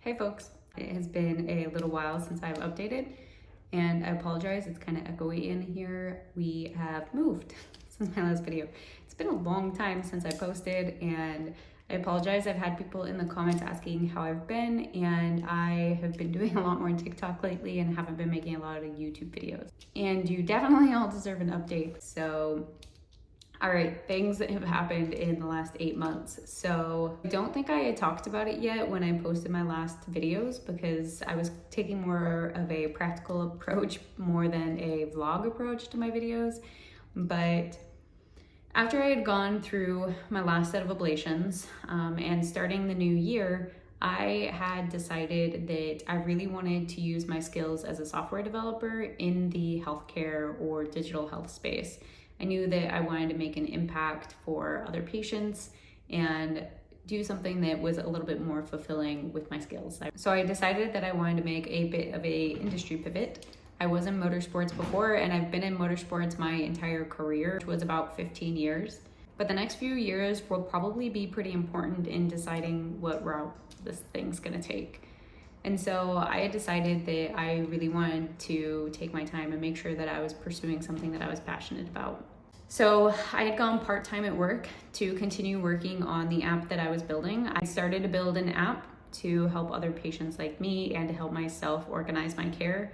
Hey folks, it has been a little while since I've updated and I apologize, it's kind of echoey in here. We have moved since my last video. It's been a long time since I posted and I apologize. I've had people in the comments asking how I've been, and I have been doing a lot more on TikTok lately and haven't been making a lot of YouTube videos. And you definitely all deserve an update. So all right, things that have happened in the last 8 months. So I don't think I had talked about it yet when I posted my last videos because I was taking more of a practical approach more than a vlog approach to my videos. But after I had gone through my last set of ablations and starting the new year, I had decided that I really wanted to use my skills as a software developer in the healthcare or digital health space. I knew that I wanted to make an impact for other patients and do something that was a little bit more fulfilling with my skills. So I decided that I wanted to make a bit of a industry pivot. I was in motorsports before, and I've been in motorsports my entire career, which was about 15 years. But the next few years will probably be pretty important in deciding what route this thing's gonna take. And so I had decided that I really wanted to take my time and make sure that I was pursuing something that I was passionate about. So I had gone part-time at work to continue working on the app that I was building. I started to build an app to help other patients like me and to help myself organize my care.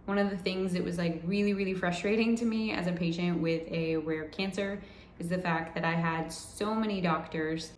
One of the things that was really frustrating to me as a patient with a rare cancer is the fact that I had so many doctors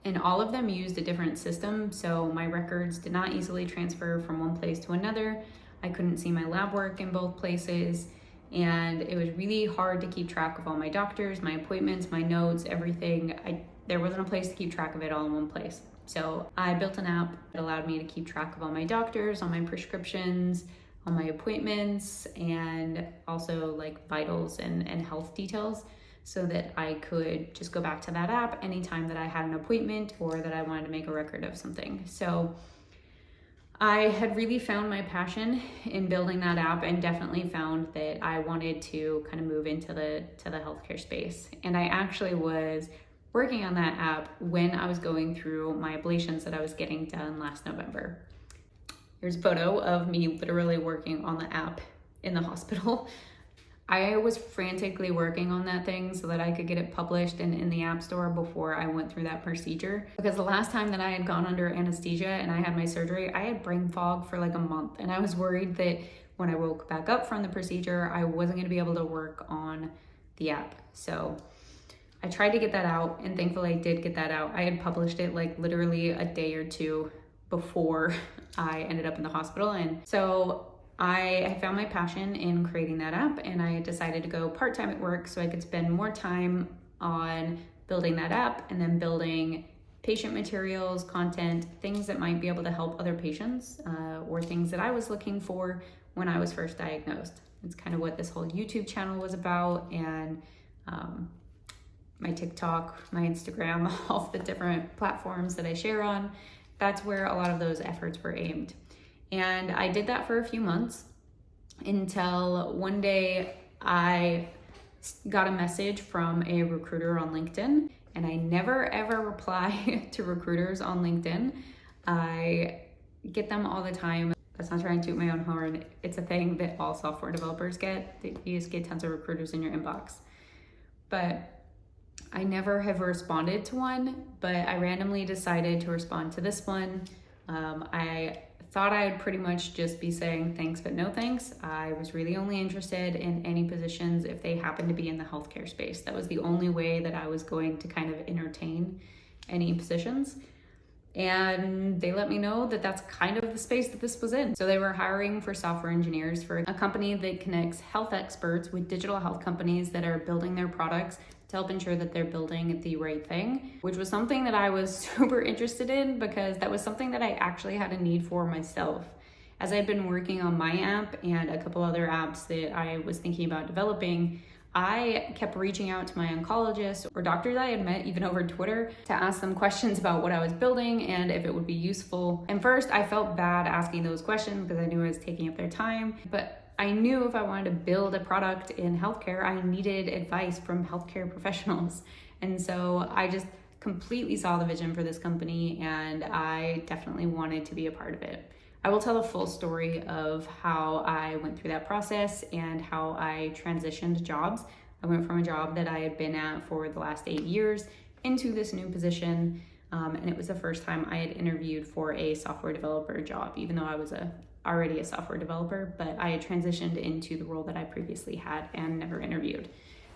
and all of them used a different system, so my records did not easily transfer from one place to another. I couldn't see my lab work in both places, and it was really hard to keep track of all my doctors, my appointments, my notes, everything. There wasn't a place to keep track of it all in one place. So I built an app that allowed me to keep track of all my doctors, all my prescriptions, all my appointments, and also vitals and health details, so that I could just go back to that app anytime that I had an appointment or that I wanted to make a record of something. So I had really found my passion in building that app and definitely found that I wanted to kind of move into the healthcare space. And I actually was working on that app when I was going through my ablations that I was getting done last November. Here's a photo of me literally working on the app in the hospital. I was frantically working on that thing so that I could get it published and in the app store before I went through that procedure. Because the last time that I had gone under anesthesia and I had my surgery, I had brain fog for like a month. And I was worried that when I woke back up from the procedure, I wasn't gonna be able to work on the app. So I tried to get that out, and thankfully I did get that out. I had published it literally a day or two before I ended up in the hospital. And so I found my passion in creating that app, and I decided to go part-time at work so I could spend more time on building that app and then building patient materials, content, things that might be able to help other patients or things that I was looking for when I was first diagnosed. It's kind of what this whole YouTube channel was about, and my TikTok, my Instagram, all the different platforms that I share on. That's where a lot of those efforts were aimed. And I did that for a few months until one day I got a message from a recruiter on LinkedIn, and I never ever reply to recruiters on LinkedIn. I get them all the time. That's not trying to toot my own horn. It's a thing that all software developers get. You just get tons of recruiters in your inbox. But I never have responded to one, but I randomly decided to respond to this one. I thought I'd pretty much just be saying thanks but no thanks. I was really only interested in any positions if they happened to be in the healthcare space. That was the only way that I was going to kind of entertain any positions. And they let me know that that's kind of the space that this was in. So they were hiring for software engineers for a company that connects health experts with digital health companies that are building their products to help ensure that they're building the right thing, which was something that I was super interested in because that was something that I actually had a need for myself. As I'd been working on my app and a couple other apps that I was thinking about developing, I kept reaching out to my oncologists or doctors I had met even over Twitter to ask them questions about what I was building and if it would be useful. And first I felt bad asking those questions because I knew I was taking up their time, but I knew if I wanted to build a product in healthcare, I needed advice from healthcare professionals. And so I just completely saw the vision for this company, and I definitely wanted to be a part of it. I will tell the full story of how I went through that process and how I transitioned jobs. I went from a job that I had been at for the last 8 years into this new position, and it was the first time I had interviewed for a software developer job, even though I was already a software developer, but I had transitioned into the role that I previously had and never interviewed.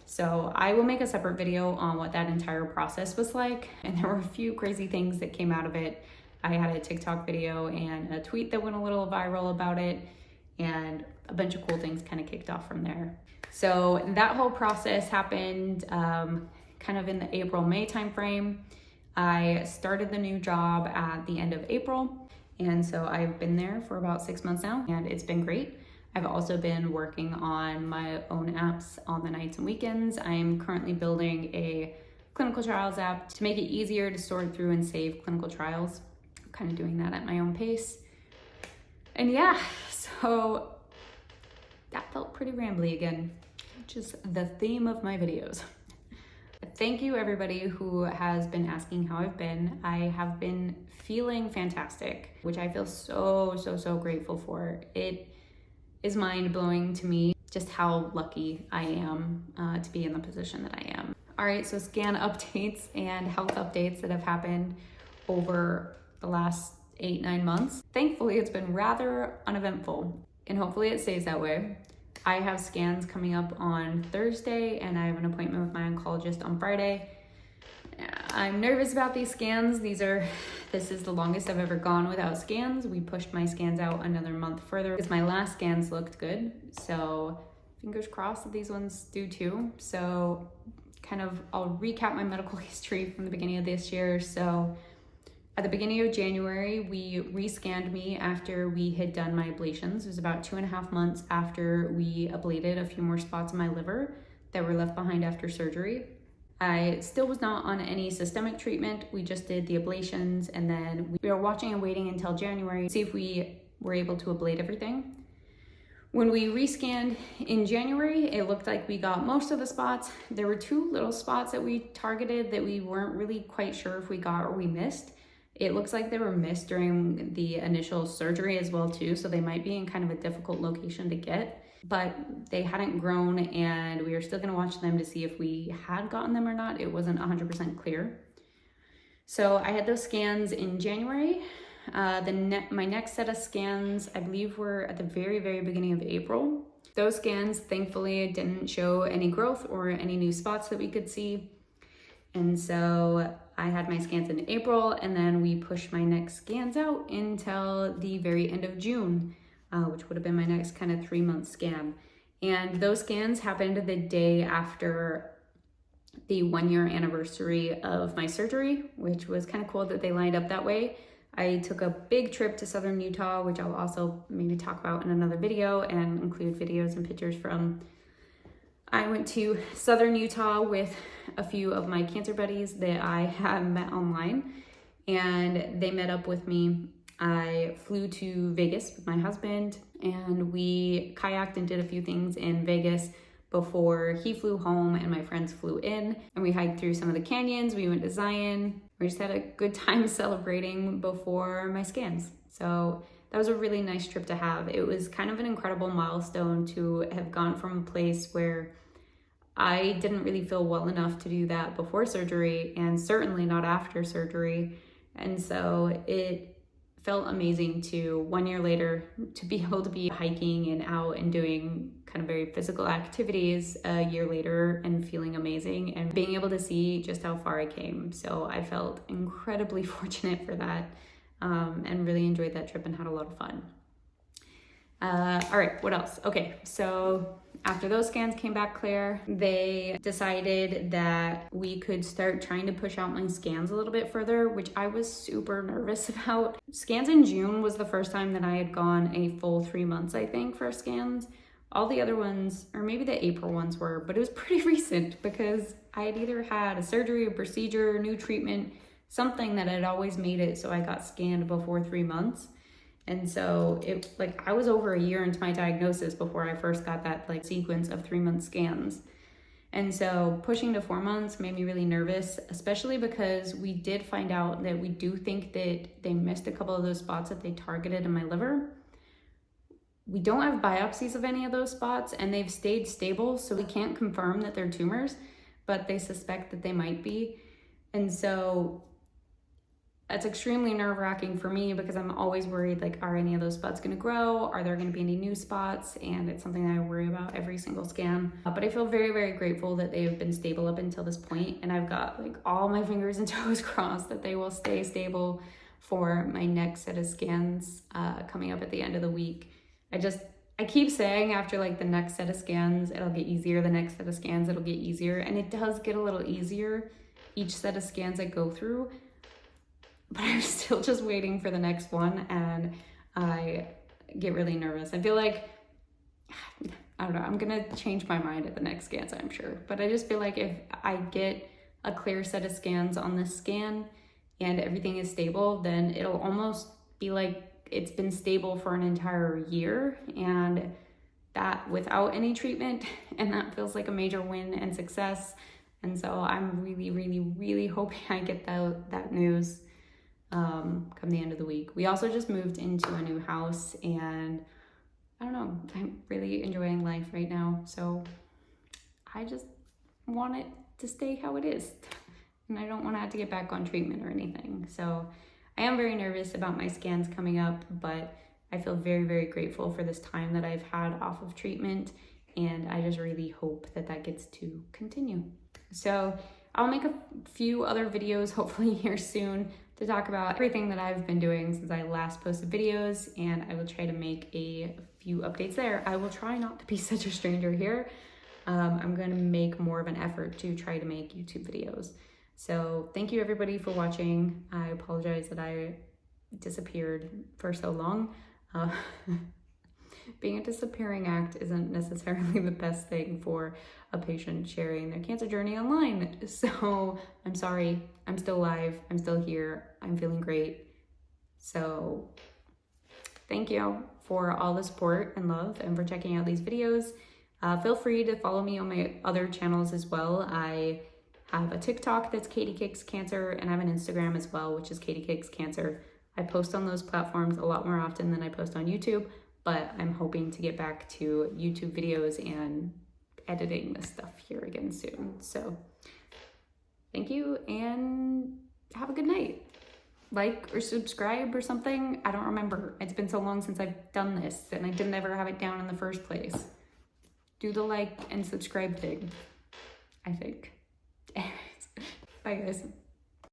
So I will make a separate video on what that entire process was like, and there were a few crazy things that came out of it. I had a TikTok video and a tweet that went a little viral about it, and a bunch of cool things kind of kicked off from there. So that whole process happened kind of in the April-May timeframe. I started the new job at the end of April, and so I've been there for about 6 months now, and it's been great. I've also been working on my own apps on the nights and weekends. I'm currently building a clinical trials app to make it easier to sort through and save clinical trials. I'm kind of doing that at my own pace. And yeah, so that felt pretty rambly again, which is the theme of my videos. Thank you everybody who has been asking how I've been. I have been feeling fantastic, which I feel so grateful for. It is mind-blowing to me just how lucky I am to be in the position that I am. All right, so scan updates and health updates that have happened over the last 8-9 months. Thankfully, it's been rather uneventful, and hopefully it stays that way. I have scans coming up on Thursday, and I have an appointment with my oncologist on Friday. I'm nervous about these scans. This is the longest I've ever gone without scans. We pushed my scans out another month further because my last scans looked good. So fingers crossed that these ones do too. So I'll recap my medical history from the beginning of this year. So at the beginning of January, we rescanned me after we had done my ablations. It was about 2.5 months after we ablated a few more spots in my liver that were left behind after surgery. I still was not on any systemic treatment. We just did the ablations, and then we were watching and waiting until January to see if we were able to ablate everything. When we rescanned in January, it looked like we got most of the spots. There were 2 little spots that we targeted that we weren't really quite sure if we got or we missed. It looks like they were missed during the initial surgery as well too, so they might be in kind of a difficult location to get. But they hadn't grown, and we were still going to watch them to see if we had gotten them or not. It wasn't 100% clear. So I had those scans in January. My next set of scans, I believe, were at the very beginning of April. Those scans, thankfully, didn't show any growth or any new spots that we could see. And so I had my scans in April, and then we pushed my next scans out until the very end of June. Which would have been my next kind of 3-month scan. And those scans happened the day after the 1-year anniversary of my surgery, which was kind of cool that they lined up that way. I took a big trip to Southern Utah, which I'll also maybe talk about in another video and include videos and pictures from. I went to Southern Utah with a few of my cancer buddies that I had met online, and they met up with me. I flew to Vegas with my husband, and we kayaked and did a few things in Vegas before he flew home and my friends flew in, and we hiked through some of the canyons. We went to Zion. We just had a good time celebrating before my scans. So that was a really nice trip to have. It was kind of an incredible milestone to have gone from a place where I didn't really feel well enough to do that before surgery, and certainly not after surgery. And so it felt amazing to 1 year later to be able to be hiking and out and doing kind of very physical activities a year later and feeling amazing and being able to see just how far I came. So I felt incredibly fortunate for that, and really enjoyed that trip and had a lot of fun. All right, what else? Okay, so after those scans came back clear, they decided that we could start trying to push out my scans a little bit further, which I was super nervous about. Scans in June was the first time that I had gone a full 3 months, I think, for scans. All the other ones, or maybe the April ones were, but it was pretty recent because I had either had a surgery, a procedure, new treatment, something that had always made it so I got scanned before 3 months. And so I was over a year into my diagnosis before I first got that sequence of 3-month scans. And so pushing to 4 months made me really nervous, especially because we did find out that we do think that they missed a couple of those spots that they targeted in my liver. We don't have biopsies of any of those spots and they've stayed stable, so we can't confirm that they're tumors, but they suspect that they might be. And so that's extremely nerve-wracking for me because I'm always worried, like, are any of those spots gonna grow? Are there gonna be any new spots? And it's something I worry about every single scan. But I feel very, very grateful that they have been stable up until this point, and I've got like all my fingers and toes crossed that they will stay stable for my next set of scans coming up at the end of the week. I keep saying after like the next set of scans, it'll get easier, the next set of scans, it'll get easier, and it does get a little easier each set of scans I go through. But I'm still just waiting for the next one, and I get really nervous. I feel like, I don't know, I'm gonna change my mind at the next scans, I'm sure. But I just feel like if I get a clear set of scans on this scan and everything is stable, then it'll almost be like it's been stable for an entire year, and that without any treatment, and that feels like a major win and success. And so I'm really, really, really hoping I get that news come the end of the week. We also just moved into a new house, and I don't know, I'm really enjoying life right now, so I just want it to stay how it is, and I don't want to have to get back on treatment or anything. So I am very nervous about my scans coming up, but I feel very, very grateful for this time that I've had off of treatment, and I just really hope that that gets to continue. So I'll make a few other videos hopefully here soon to talk about everything that I've been doing since I last posted videos, and I will try to make a few updates there. I will try not to be such a stranger here. I'm going to make more of an effort to try to make YouTube videos. So thank you everybody for watching. I apologize that I disappeared for so long. Being a disappearing act isn't necessarily the best thing for a patient sharing their cancer journey online. So I'm sorry, I'm still alive, I'm still here, I'm feeling great. So thank you for all the support and love and for checking out these videos. Feel free to follow me on my other channels as well. I have a TikTok that's Katie Kicks Cancer, and I have an Instagram as well, which is Katie Kicks Cancer. I post on those platforms a lot more often than I post on YouTube, but I'm hoping to get back to YouTube videos and editing this stuff here again soon. So thank you and have a good night. Like or subscribe or something. I don't remember. It's been so long since I've done this, and I didn't ever have it down in the first place. Do the like and subscribe thing, I think. Anyways, bye guys.